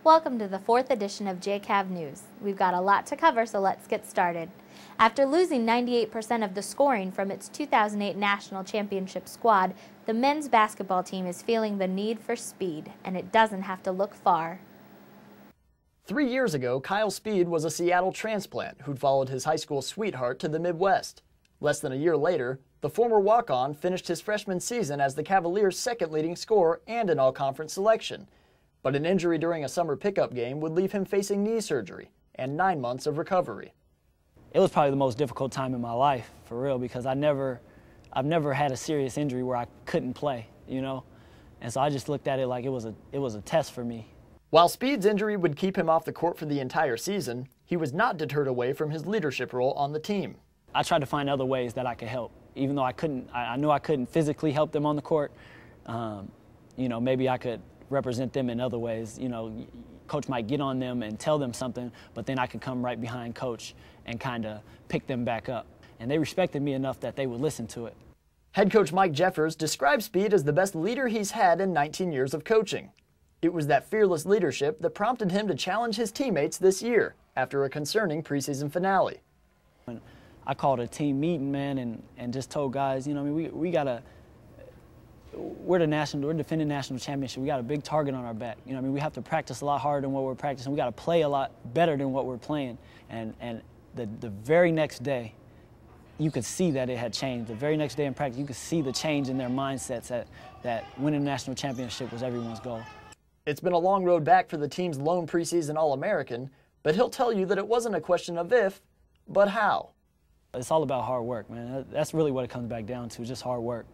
Welcome to the 4th edition of JCAV News. We've got a lot to cover, so let's get started. After losing 98% of the scoring from its 2008 national championship squad, the men's basketball team is feeling the need for speed, and it doesn't have to look far. 3 years ago, Kyle Speed was a Seattle transplant who'd followed his high school sweetheart to the Midwest. Less than a year later, the former walk-on finished his freshman season as the Cavaliers' second leading scorer and an all-conference selection. But an injury during a summer pickup game would leave him facing knee surgery and 9 months of recovery. It was probably the most difficult time in my life, for real, because I've never had a serious injury where I couldn't play, you know? And so I just looked at it like it was a test for me. While Speed's injury would keep him off the court for the entire season, he was not deterred away from his leadership role on the team. I tried to find other ways that I could help, even though I knew I couldn't physically help them on the court. You know, maybe I could represent them in other ways. You know, Coach might get on them and tell them something, but then I could come right behind Coach and kind of pick them back up. And they respected me enough that they would listen to it. Head coach Mike Jeffers described Speed as the best leader he's had in 19 years of coaching. It was that fearless leadership that prompted him to challenge his teammates this year after a concerning preseason finale. I called a team meeting, man, and just told guys, you know, I mean, we're defending national championship. We got a big target on our back. You know, I mean, we have to practice a lot harder than what we're practicing. We got to play a lot better than what we're playing. And the very next day, you could see that it had changed. The very next day in practice, you could see the change in their mindsets that winning a national championship was everyone's goal. It's been a long road back for the team's lone preseason All-American, but he'll tell you that it wasn't a question of if, but how. It's all about hard work, man. That's really what it comes back down to, just hard work.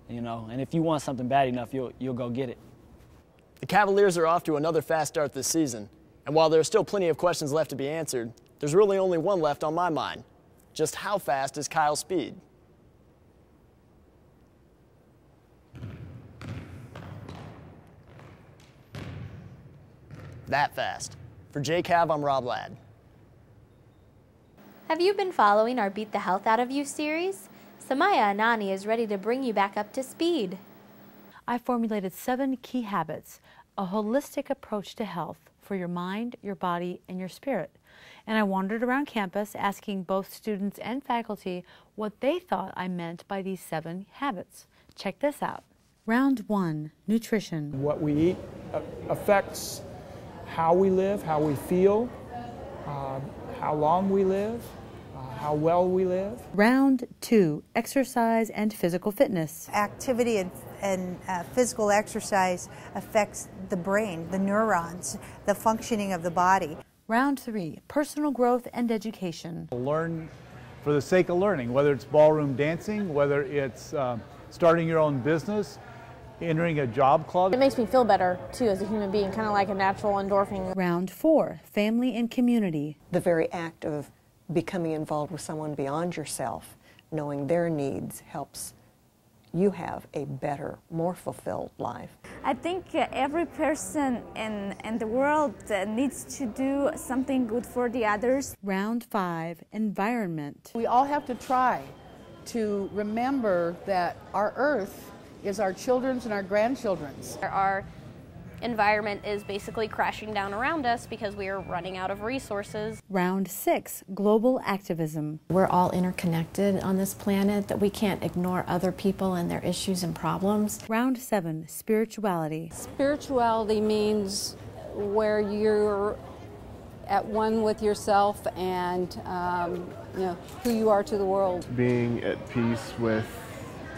You know, and if you want something bad enough, you'll go get it. The Cavaliers are off to another fast start this season, and while there are still plenty of questions left to be answered, there's really only one left on my mind. Just how fast is Kyle Speed? That fast. For JCAV, I'm Rob Ladd. Have you been following our Beat the Health Out of You series? Samaya Anani is ready to bring you back up to speed. I formulated 7 key habits, a holistic approach to health for your mind, your body, and your spirit. And I wandered around campus asking both students and faculty what they thought I meant by these 7 habits. Check this out. Round 1, nutrition. What we eat affects how we live, how we feel, how long we live, how well we live. Round 2, exercise and physical fitness. Activity and physical exercise affects the brain, the neurons, the functioning of the body. Round 3, personal growth and education. Learn for the sake of learning, whether it's ballroom dancing, whether it's starting your own business, entering a job club. It makes me feel better, too, as a human being, kind of like a natural endorphin. Round 4, family and community. The very act of becoming involved with someone beyond yourself, knowing their needs, helps you have a better, more fulfilled life. I think every person in the world needs to do something good for the others. Round 5, environment. We all have to try to remember that our earth is our children's and our grandchildren's. Our environment is basically crashing down around us because we are running out of resources. Round 6, global activism. We're all interconnected on this planet, that we can't ignore other people and their issues and problems. Round 7, spirituality. Spirituality means where you're at one with yourself and you know, who you are to the world. Being at peace with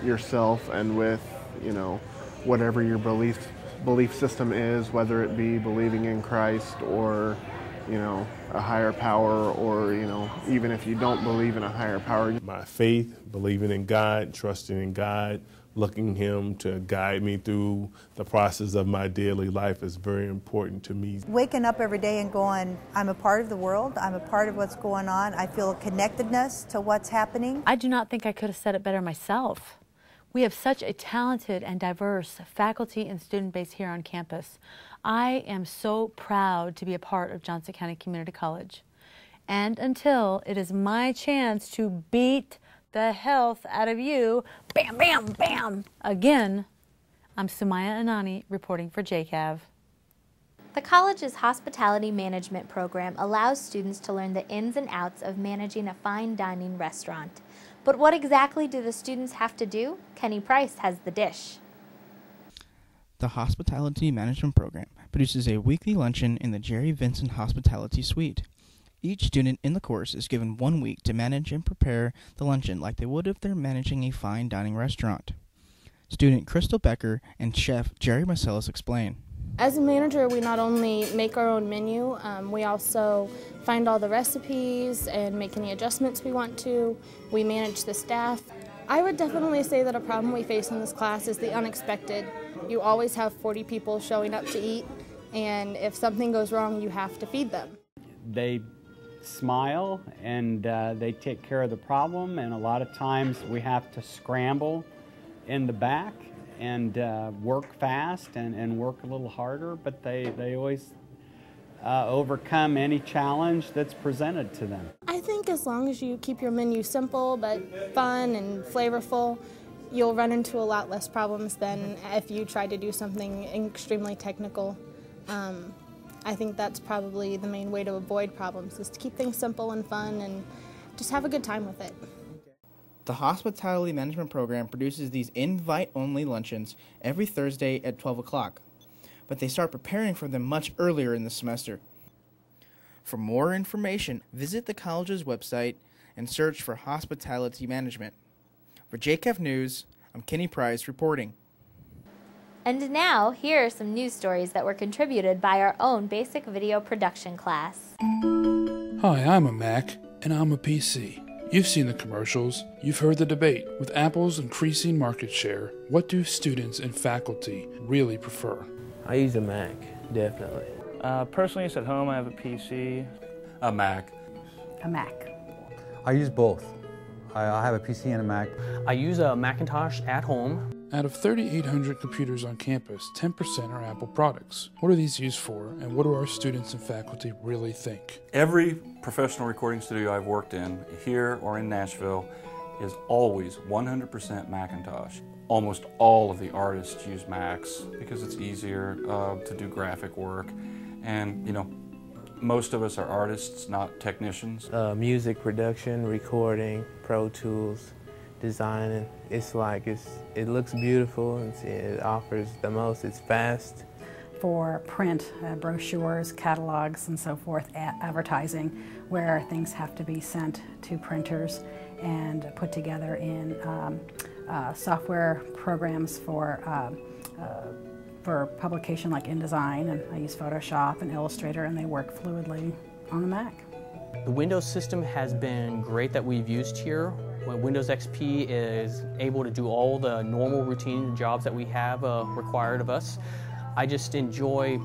yourself and with, you know, whatever your belief system is, whether it be believing in Christ or, you know, a higher power, or, you know, even if you don't believe in a higher power. My faith, believing in God, trusting in God, looking Him to guide me through the process of my daily life is very important to me. Waking up every day and going, I'm a part of the world, I'm a part of what's going on, I feel a connectedness to what's happening. I do not think I could have said it better myself. We have such a talented and diverse faculty and student base here on campus. I am so proud to be a part of Johnson County Community College. And until it is my chance to beat the health out of you, bam, bam, bam, again, I'm Samaya Anani reporting for JCAV. The college's hospitality management program allows students to learn the ins and outs of managing a fine dining restaurant. But what exactly do the students have to do? Kenny Price has the dish. The Hospitality Management Program produces a weekly luncheon in the Jerry Vincent Hospitality Suite. Each student in the course is given 1 week to manage and prepare the luncheon like they would if they're managing a fine dining restaurant. Student Crystal Becker and chef Jerry Marcellus explain. As a manager, we not only make our own menu, we also find all the recipes and make any adjustments we want to. We manage the staff. I would definitely say that a problem we face in this class is the unexpected. You always have 40 people showing up to eat, and if something goes wrong, you have to feed them. They smile and they take care of the problem, and a lot of times we have to scramble in the back and work fast and work a little harder, but they always overcome any challenge that's presented to them. I think as long as you keep your menu simple but fun and flavorful, you'll run into a lot less problems than if you try to do something extremely technical. I think that's probably the main way to avoid problems, is to keep things simple and fun and just have a good time with it. The Hospitality Management Program produces these invite-only luncheons every Thursday at 12 o'clock, but they start preparing for them much earlier in the semester. For more information, visit the college's website and search for Hospitality Management. For JCAV News, I'm Kenny Price reporting. And now, here are some news stories that were contributed by our own basic video production class. Hi, I'm a Mac, and I'm a PC. You've seen the commercials, you've heard the debate. With Apple's increasing market share, what do students and faculty really prefer? I use a Mac, definitely. Personally, it's at home. I have a PC. A Mac. A Mac. I use both. I have a PC and a Mac. I use a Macintosh at home. Out of 3,800 computers on campus, 10% are Apple products. What are these used for, and what do our students and faculty really think? Every professional recording studio I've worked in, here or in Nashville, is always 100% Macintosh. Almost all of the artists use Macs because it's easier to do graphic work, and most of us are artists, not technicians. Music production, recording, Pro Tools, designing. It's like it looks beautiful, and it offers the most. It's fast. For print, brochures, catalogs, and so forth, advertising, where things have to be sent to printers and put together in software programs for publication like InDesign, and I use Photoshop and Illustrator, and they work fluidly on the Mac. The Windows system has been great that we've used here. When Windows XP is able to do all the normal routine jobs that we have required of us. I just enjoy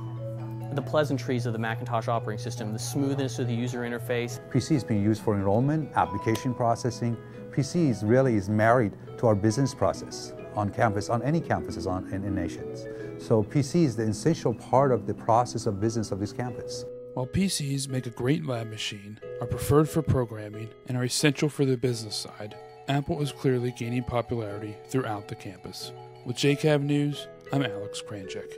the pleasantries of the Macintosh operating system, the smoothness of the user interface. PC is being used for enrollment, application processing. PC really is married to our business process on campus, on any campuses in nations. So PC is the essential part of the process of business of this campus. While PCs make a great lab machine, are preferred for programming, and are essential for the business side, Apple is clearly gaining popularity throughout the campus. With JCAV News, I'm Alex Kranjek.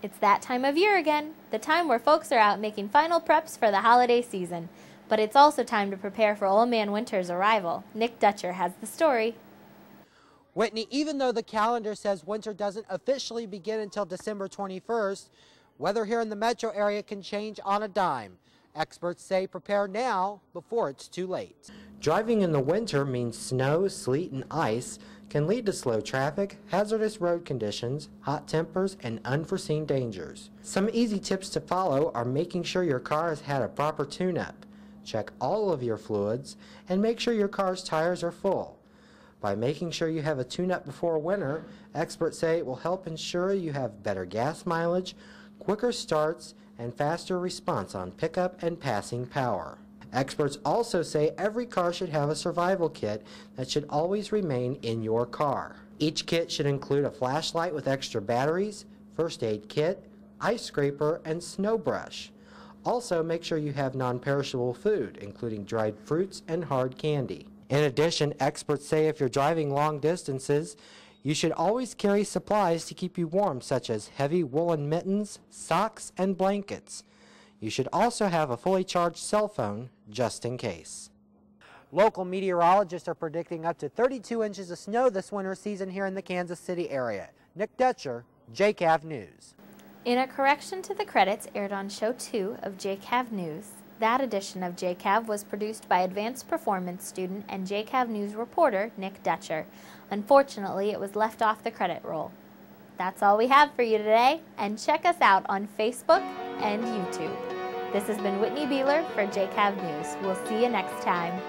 It's that time of year again, the time where folks are out making final preps for the holiday season. But it's also time to prepare for Old Man Winter's arrival. Nick Dutcher has the story. Whitney, even though the calendar says winter doesn't officially begin until December 21st, weather here in the metro area can change on a dime. Experts say prepare now before it's too late. Driving in the winter means snow, sleet, and ice can lead to slow traffic, hazardous road conditions, hot tempers, and unforeseen dangers. Some easy tips to follow are making sure your car has had a proper tune-up, check all of your fluids, and make sure your car's tires are full. By making sure you have a tune-up before winter, experts say it will help ensure you have better gas mileage, quicker starts, and faster response on pickup and passing power. Experts also say every car should have a survival kit that should always remain in your car. Each kit should include a flashlight with extra batteries, first aid kit, ice scraper, and snow brush. Also, make sure you have non-perishable food, including dried fruits and hard candy. In addition, experts say if you're driving long distances, you should always carry supplies to keep you warm, such as heavy woolen mittens, socks, and blankets. You should also have a fully charged cell phone, just in case. Local meteorologists are predicting up to 32 inches of snow this winter season here in the Kansas City area. Nick Dutcher, JCAV News. In a correction to the credits aired on Show 2 of JCAV News, that edition of JCAV was produced by advanced performance student and JCAV News reporter Nick Dutcher. Unfortunately, it was left off the credit roll. That's all we have for you today, and check us out on Facebook and YouTube. This has been Whitney Beeler for JCAV News. We'll see you next time.